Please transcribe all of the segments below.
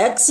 x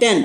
10۔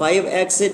5x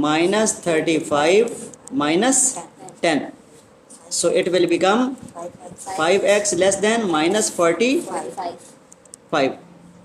minus 35 minus 10, so it will become 5x less than minus 45۔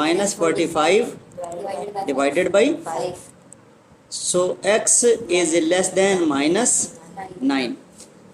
minus 45 divided by 5، so x is less than minus 9۔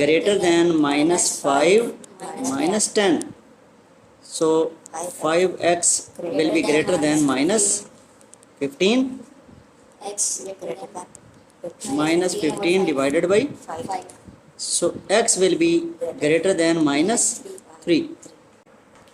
greater than minus 5 minus 10، so 5x will be greater than minus 15 minus 15 divided by 5، so x will be greater than minus 3۔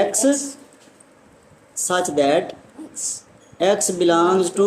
x such that x belongs to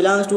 belongs to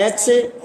x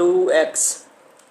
2x،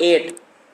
8۔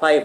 5،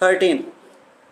13۔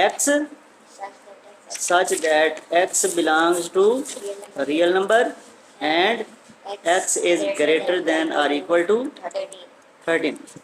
x such that x belongs to real number and x is greater than or equal to 13۔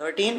13.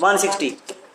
160.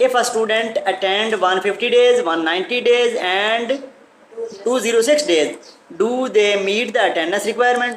if a student attend 150 days 190 days and 206 days do they meet the attendance requirement.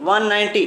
190.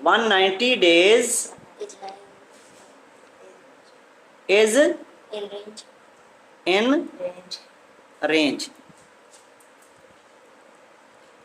190 days is in range.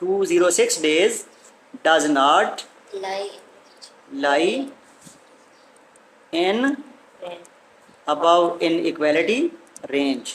206 days does not lie in above inequality range.